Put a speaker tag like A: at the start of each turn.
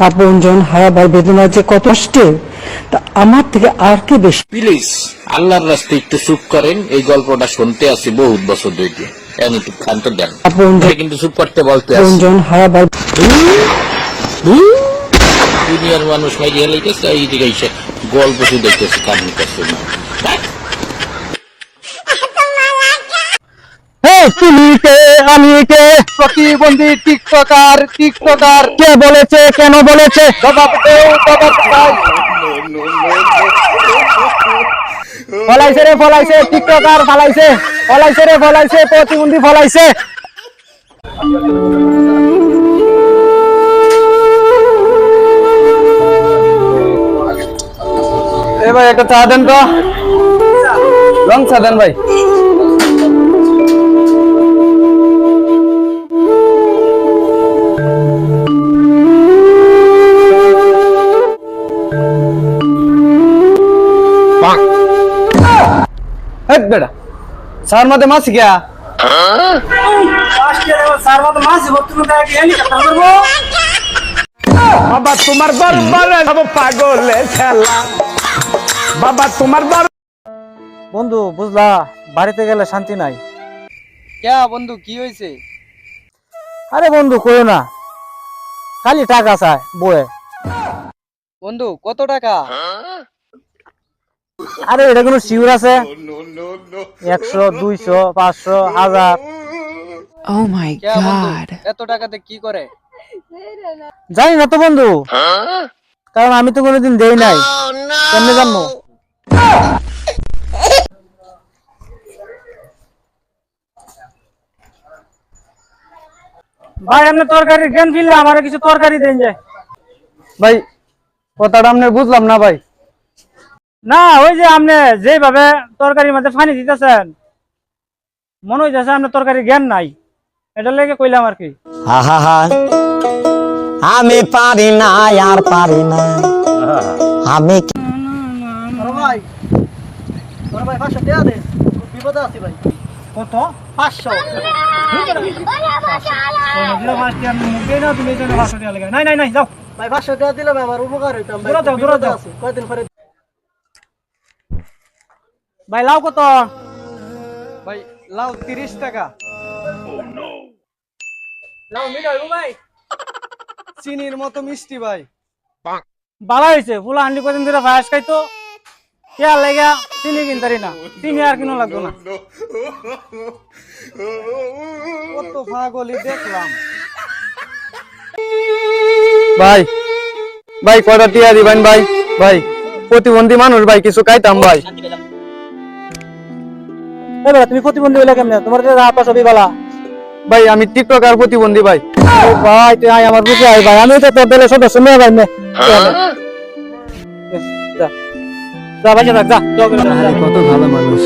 A: আপনজন হারাবার বেদনা যে কত কষ্টের, তা আমার থেকে আর কে বেশি।
B: প্লিজ আল্লাহর রাস্তায় একটু চুপ করেন, এই গল্পটা শুনতে আসি বহুত বছর ধরে। একটু ক্ষান্ত দেন, কিন্তু চুপ করতে বলতে আসি।
A: আপনজন হারাবার
B: দুনিয়ার মানুষ মাইরে হেলাইতেছে, এই দিকে এসে গল্প শুনতেছে, কান নিতেছে না।
C: তুমি কে, আমি কে? প্রতিবন্ধী টিকটকার। কে বলেছে, কেন বলেছে? জবাব দেও, জবাব চাই। ফলাইছে রে ফলাইছে, টিকটকার ফলাইছে, ফলাইছে রে ফলাইছে, প্রতিবন্ধী ফলাইছে। এ ভাই একটা চা দেন তো, লং চা দেন ভাই। বেটা সার মধ্যে মাছ গিয়া বাবা তোমার দরবারে যাব পাগলে খেলা, বাবা তোমার বন্ধু বুঝলা, বাড়িতে গেলে শান্তি নাই।
D: কে বন্ধু, কি হয়েছে?
C: আরে বন্ধু কইও না, খালি টাকা চায় বয়ে।
D: বন্ধু কত টাকা?
C: আরে এটা কোনো শিউর আছে? 100, 200, 500, 1000।
E: Oh my God!
D: এত টাকাতে কি করে?
C: জানি না তো বন্ধু, কারণ আমি তো কোনোদিন দেই নাই, কেমনে জানবো? ভাই আপনি তরকারির জ্ঞান ফিরলে আমার কিছু তরকারি দেন যায়। ভাই কথাটা আপনি বুঝলাম না ভাই। না ওই যে আপনি যেভাবে তরকারির মধ্যে পানি দিতেছেন, মনে হইতেছে আপনার তরকারি জ্ঞান নাই, এটা লেগে কইলাম আর কি।
F: আমি পারি না, আর পারি না আমি।
C: ভাই ভাই 500 টাকা দে, বিপদে আছি ভাই। কত? 500। নাই নাই নাই, যাও ভাই, 500 টাকা দিলে আমার উপকার হইতাম। দূরে যাও কয়দিন পরে। ভাই লাউ কত?
D: ভাই লাউ 30 টাকা।
C: লাউ মিঠা হইব ভাই?
D: চিনির মতো মিষ্টি ভাই।
C: ভালো হয়েছে, ফুলা হান্ডি কদিন ধরে ভায়াস খাইতো, কে লেগা চিনি কিনতারি না, চিনি আর কিনো লাগতো না।
D: কত পাগলি দেখলাম।
C: ভাই ভাই কয়টা টিয়া দিবেন ভাই? ভাই প্রতিবন্ধী মানুষ ভাই, কিছু খাইতাম ভাই। তুমি প্রতিবন্ধী হইলে কেমনে? তোমার সবই বালা ভাই। আমি টিকটকার প্রতিবন্ধী ভাই। ভাই তুই আয় আমার বুঝে আয় ভাই, আমি তো তোর দলের সদস্য মেয়ে ভাই। যা ভাই, যা কত ভালো মানুষ।